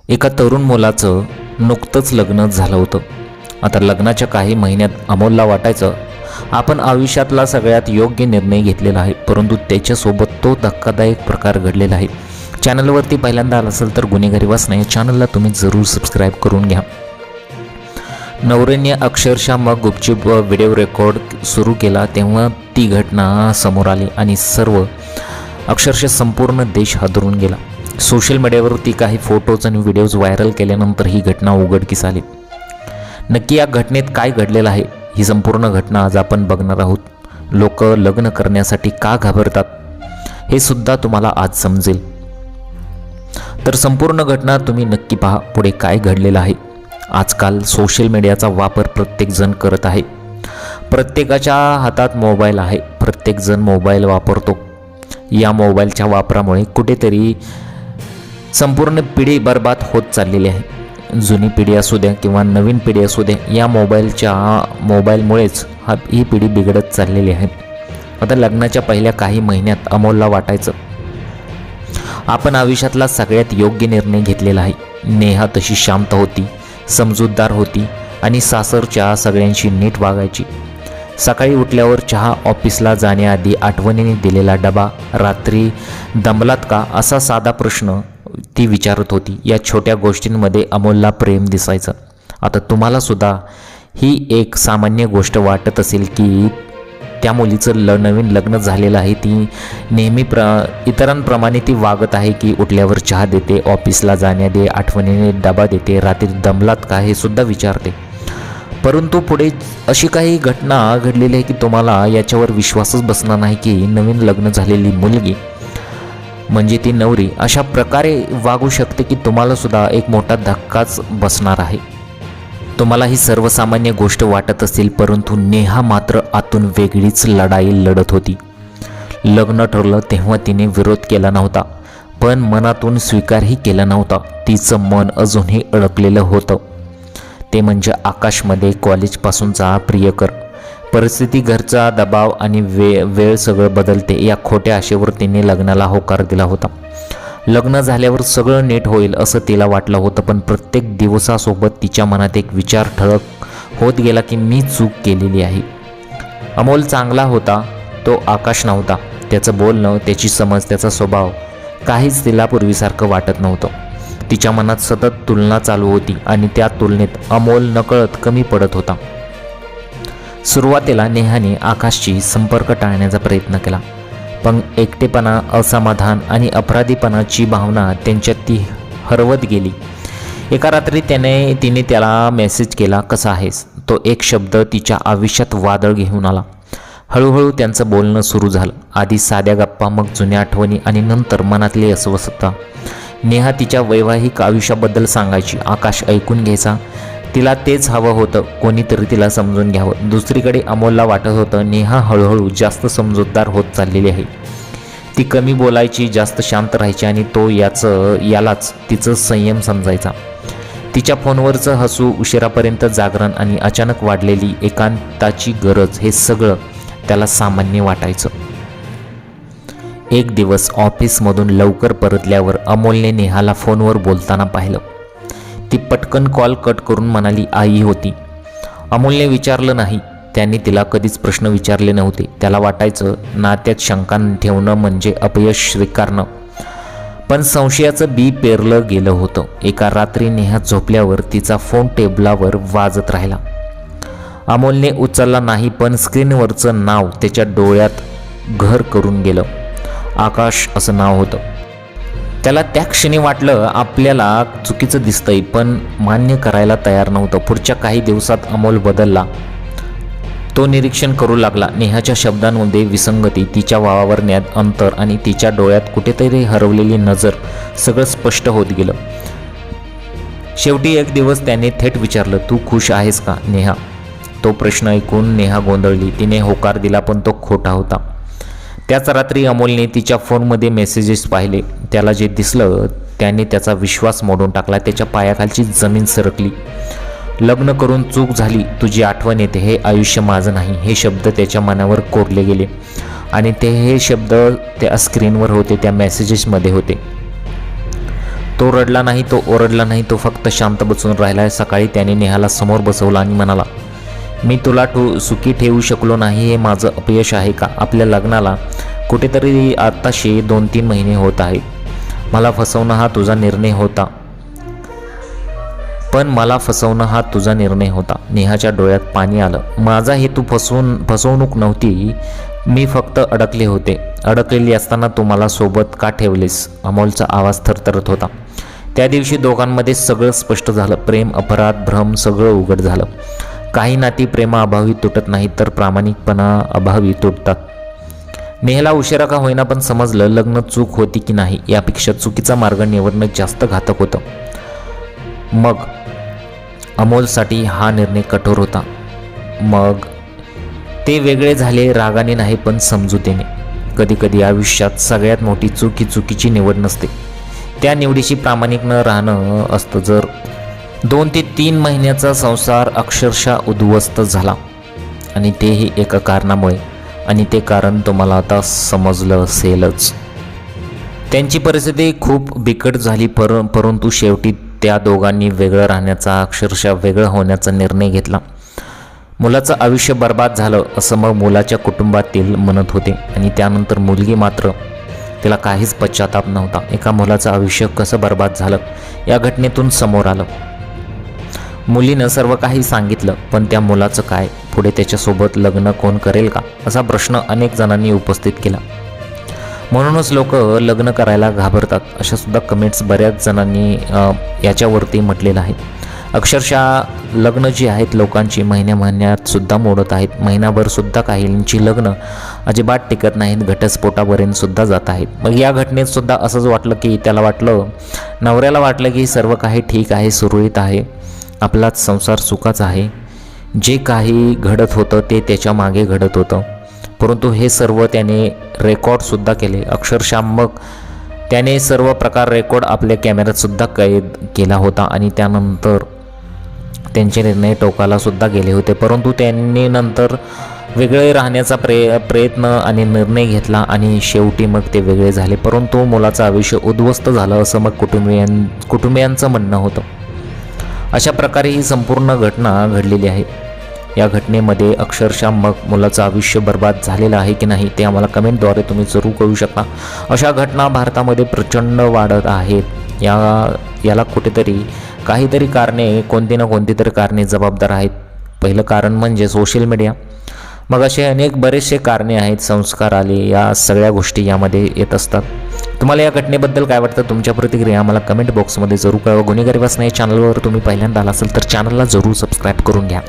एका तरुण मुलाचं नुकतंच लग्न झालं होतं. आता लग्नाच्या काही महिन्यात अमोलला वाटायचं आपण आयुष्यातला सगळ्यात योग्य निर्णय घेतलेला आहे, परंतु त्याच्यासोबत तो धक्कादायक प्रकार घडलेला आहे. चॅनलवरती पहिल्यांदा आला असेल तर गुन्हेगारी वाचना या चॅनलला तुम्ही जरूर सबस्क्राईब करून घ्या. नवऱ्याने अक्षरशः मग गुपचूप व्हिडिओ रेकॉर्ड सुरू केला तेव्हा ती घटना समोर आली आणि अक्षरशः संपूर्ण देश हादरून गेला. सोशल मीडियावरती काही फोटोज आणि व्हिडिओज व्हायरल केल्यानंतर ही घटना उघडकीस आली. नक्की या घटनेत काय घडलेलं आहे ही संपूर्ण घटना आज आपण बघणार आहोत. लोक लग्न करण्यासाठी का घाबरतात हे सुद्धा तुम्हाला आज समजेल. तर संपूर्ण घटना तुम्ही नक्की पहा. पुढे काय घडलेलं आहे. आजकाल सोशल मीडियाचा वापर प्रत्येकजण करत आहे. प्रत्येकाच्या हातात मोबाईल आहे. प्रत्येकजण मोबाईल वापरतो. या मोबाईलच्या वापरामुळे कुठेतरी संपूर्ण पिढी बर्बाद होत चाललेली आहे. जुनी पिढी असू द्या किंवा नवीन पिढी असू द्या, या मोबाईलमुळेच ही पिढी बिघडत चाललेली आहे. आता लग्नाच्या पहिल्या काही महिन्यात अमोलला वाटायचं आपण आयुष्यातला सगळ्यात योग्य निर्णय घेतलेला आहे. नेहा तशी शांत होती, समजूतदार होती आणि सासरच्या सगळ्यांशी नीट वागायची. सकाळी उठल्यावर चहा, ऑफिसला जाण्याआधी आठवणीने दिलेला डबा, रात्री दमलात का असा साधा प्रश्न ती विचारत होती. या छोट्या गोष्टींमध्ये अमोलला प्रेम दिसायचं. आता तुम्हाला सुद्धा ही एक सामान्य गोष्ट वाटत असेल की त्या मुलीचं नवीन लग्न झालेलं आहे, ती नेहमी इतरांप्रमाणे ती वागत आहे की उठल्यावर चहा देते, ऑफिसला जाण्याआधी आठवणीने डबा देते, रात्री दमलात का हे सुद्धा विचारते. परंतु पुढे अशी काही घटना घडलेली आहे की तुम्हाला याच्यावर विश्वासच बसणार नाही की नवीन लग्न झालेली मुलगी म्हणजे ती नवरी अशा प्रकारे वागू शकते की तुम्हाला सुद्धा एक मोठा धक्काच बसणार आहे. तुम्हाला ही सर्वसामान्य गोष्ट वाटत असेल, परंतु नेहा मात्र आतून वेगळीच लढाई लढत होती. लग्न ठरलं तेव्हा तिने विरोध केला नव्हता, पण मनातून स्वीकारही केला नव्हता. तिचं मन अजूनही अडकलेलं होतं. ते म्हणजे आकाशमध्ये कॉलेजपासूनचा प्रियकर. परिस्थिती, घरचा दबाव आणि वेळ सगळं बदलते या खोट्या आशेवर तिने लग्नाला होकार दिला होता. लग्न झाल्यावर सगळं नीट होईल असं तिला वाटलं होतं, पण प्रत्येक दिवसासोबत तिच्या मनात एक विचार ठळक होत गेला की मी चूक केलेली आहे. अमोल चांगला होता, तो आकाश नव्हता. त्याचं बोलणं, त्याची समज, त्याचा स्वभाव काहीच तिला पूर्वीसारखं वाटत नव्हतं. तिच्या मनात सतत तुलना चालू होती आणि त्या तुलनेत अमोल नकळत कमी पडत होता. सुरुवातीला नेहाने आकाशशी संपर्क टाळण्याचा प्रयत्न केला, पण एकटेपणा, असमाधान आणि अपराधीपणाची भावना त्यांच्यात ती हरवत गेली. एका रात्री तिने त्याला मेसेज केला, कसा आहेस? तो एक शब्द तिच्या आयुष्यात वादळ घेऊन आला. हळूहळू त्यांचं बोलणं सुरू झालं. आधी साध्या गप्पा, मग जुन्या आठवणी आणि नंतर मनातली अस्वस्थता. नेहा तिच्या वैवाहिक आयुष्याबद्दल सांगायची. आकाश ऐकून घ्यायचा. तिला तेच हवं होतं, कोणीतरी तिला समजून घ्यावं. दुसरीकडे अमोलला वाटत होतं नेहा हळूहळू जास्त समजूतदार होत चाललेली आहे. ती कमी बोलायची, जास्त शांत राहायची आणि तो यालाच तिचं संयम समजायचा. तिच्या फोनवरचं हसू, उशिरापर्यंत जागरण आणि अचानक वाढलेली एकांताची गरज हे सगळं त्याला सामान्य वाटायचं. एक दिवस ऑफिसमधून लवकर परतल्यावर अमोलने नेहाला फोनवर बोलताना पाहिलं. ती पटकन कॉल कट करून म्हणाली, आई होती. अमोलने विचारलं नाही. त्यांनी तिला कधीच प्रश्न विचारले नव्हते. त्याला वाटायचं नात्यात शंका ठेवणं म्हणजे अपयश स्वीकारणं. पण संशयाचं बी पेरलं गेलं होतं. एका रात्री नेहा झोपल्यावर तिचा फोन टेबलावर वाजत राहिला. अमोलने उचलला नाही, पण स्क्रीनवरचं नाव त्याच्या डोळ्यात घर करून गेलं. आकाश असं नाव होतं. त्याला त्या क्षणी वाटलं आपल्याला चुकीचं दिसतंय, पण मान्य करायला तयार नव्हतं. पुढच्या काही दिवसात अमोल बदलला. तो निरीक्षण करू लागला. नेहाच्या शब्दांमध्ये विसंगती, तिच्या वावरण्यात अंतर आणि तिच्या डोळ्यात कुठेतरी हरवलेली नजर सगळं स्पष्ट होत गेलं. शेवटी एक दिवस त्याने थेट विचारलं, तू खुश आहेस का नेहा? तो प्रश्न ऐकून नेहा गोंधळली. तिने होकार दिला, पण तो खोटा होता. त्याच रात्री अमोलने तिच्या फोनमध्ये मेसेजेस पाहिले. त्याला जे दिसलं त्याने त्याचा विश्वास मोडून टाकला. त्याच्या पायाखालची जमीन सरकली. लग्न करून चूक झाली, तुझी आठवण येते, हे आयुष्य माझं नाही, हे शब्द त्याच्या मनावर कोरले गेले. आणि हे शब्द त्या स्क्रीनवर होते, त्या मेसेजेसमध्ये होते. तो रडला नाही, तो ओरडला नाही, तो फक्त शांत बसून राहिला. सकाळी त्याने नेहाला समोर बसवला आणि म्हणाला, मी तुला सुखी ठेवू शकलो नाही, हे माझं अपयश आहे का? आपल्या लग्नाला कुठेतरी आताशी 2-3 महिने होत आहेत. मला फसवणं हा तुझा निर्णय होता, नेहाच्या डोळ्यात पाणी आलं. माझा हेतू फसवणूक नव्हती, मी फक्त अडकले होते. अडकलेली असताना तू मला सोबत का ठेवलेस? अमोलचा आवाज थरथरत होता. त्या दिवशी दोघांमध्ये सगळं स्पष्ट झालं. प्रेम, अपराध, भ्रम सगळं उघड झालं. काही नाती प्रेमाअभावी तुटत नाहीत, तर प्रामाणिकपणा अभावी तुटतात. नेहाला उशिरा का होईना पण समजलं, लग्न चूक होती की नाही यापेक्षा चुकीचा मार्ग निवडणं जास्त घातक होतं. मग अमोलसाठी हा निर्णय कठोर होता. मग ते वेगळे झाले, रागाने नाही पण समजुतीने. कधीकधी आयुष्यात सगळ्यात मोठी चूक ही चुकीची निवड नसते, त्या निवडीशी प्रामाणिक न राहणं असतं. जर 2 ते 3 महिन्याचा संसार अक्षरशः उद्ध्वस्त झाला, आणि तेही एका कारणामुळे, आणि ते कारण तुम्हाला आता समजलं असेलच. त्यांची परिस्थिती खूप बिकट झाली, परंतु शेवटी त्या दोघांनी वेगळं राहण्याचा, अक्षरशः वेगळं होण्याचा निर्णय घेतला. मुलाचं आयुष्य बर्बाद झालं असं मग मुलाच्या कुटुंबातील म्हणत होते, आणि त्यानंतर मुलगी मात्र तिला काहीच पश्चाताप नव्हता. एका मुलाचं आयुष्य कसं बर्बाद झालं या घटनेतून समोर आलं. मुलीनं सर्व काही सांगितलं, पण त्या मुलाचं काय? पुढे त्याच्यासोबत लग्न कोण करेल का, असा प्रश्न अनेक जणांनी उपस्थित केला. म्हणूनच लोक लग्न करायला घाबरतात, अशा सुद्धा कमेंट्स बऱ्याच जणांनी याच्यावरती म्हटलेलं आहे. अक्षरशः लग्न जी आहेत लोकांची महिन्यात सुद्धा मोडत आहेत. महिनाभर सुद्धा काहींची लग्न अजिबात टिकत नाहीत, घटस्फोटापर्यंत सुद्धा जात आहेत. मग या घटनेत सुद्धा असंच वाटलं की नवऱ्याला वाटलं की सर्व काही ठीक आहे, सुरळीत आहे, आपलाच संसार सुखाचा आहे. जे काही घडत होतं ते त्याच्या मागे घडत होतं, परंतु हे सर्व त्याने रेकॉर्डसुद्धा केले. अक्षरशः मग त्याने सर्व प्रकार रेकॉर्ड आपल्या कॅमेऱ्यातसुद्धा कैद केला होता, आणि त्यानंतर त्यांचे निर्णय टोकाला सुद्धा गेले होते. परंतु त्यांनी नंतर वेगळे राहण्याचा प्रयत्न आणि निर्णय घेतला, आणि शेवटी मग ते वेगळे झाले. परंतु मुलाचं आयुष्य उद्ध्वस्त झालं असं मग कुटुंबियांचं म्हणणं होतं. अशा प्रकारे ही संपूर्ण घटना घडलेली आहे. या घटनेमध्ये अक्षरशः मग मुलाचं आयुष्य बर्बाद झालेलं आहे की नाही ते आम्हाला कमेंटद्वारे तुम्ही जरूर कळू शकता. अशा घटना भारतामध्ये प्रचंड वाढत आहेत. याला काहीतरी कारणे, कोणती ना कोणती तरी कारणे जबाबदार आहेत. पहिलं कारण म्हणजे सोशल मीडिया. मग असे बरेचसे कारणे आहेत, संस्कार आले, या सगळ्या गोष्टी यामध्ये येत असतात. तुम्हाला या घटनेबद्दल काय वाटतं? तुमच्या प्रतिक्रिया आम्हाला कमेंट बॉक्समध्ये जरूर कळवा. गुन्हेगारी वाचना या चॅनलवर तुम्ही पहिल्यांदा आला असेल तर चॅनलला जरूर सबस्क्राईब करून घ्या.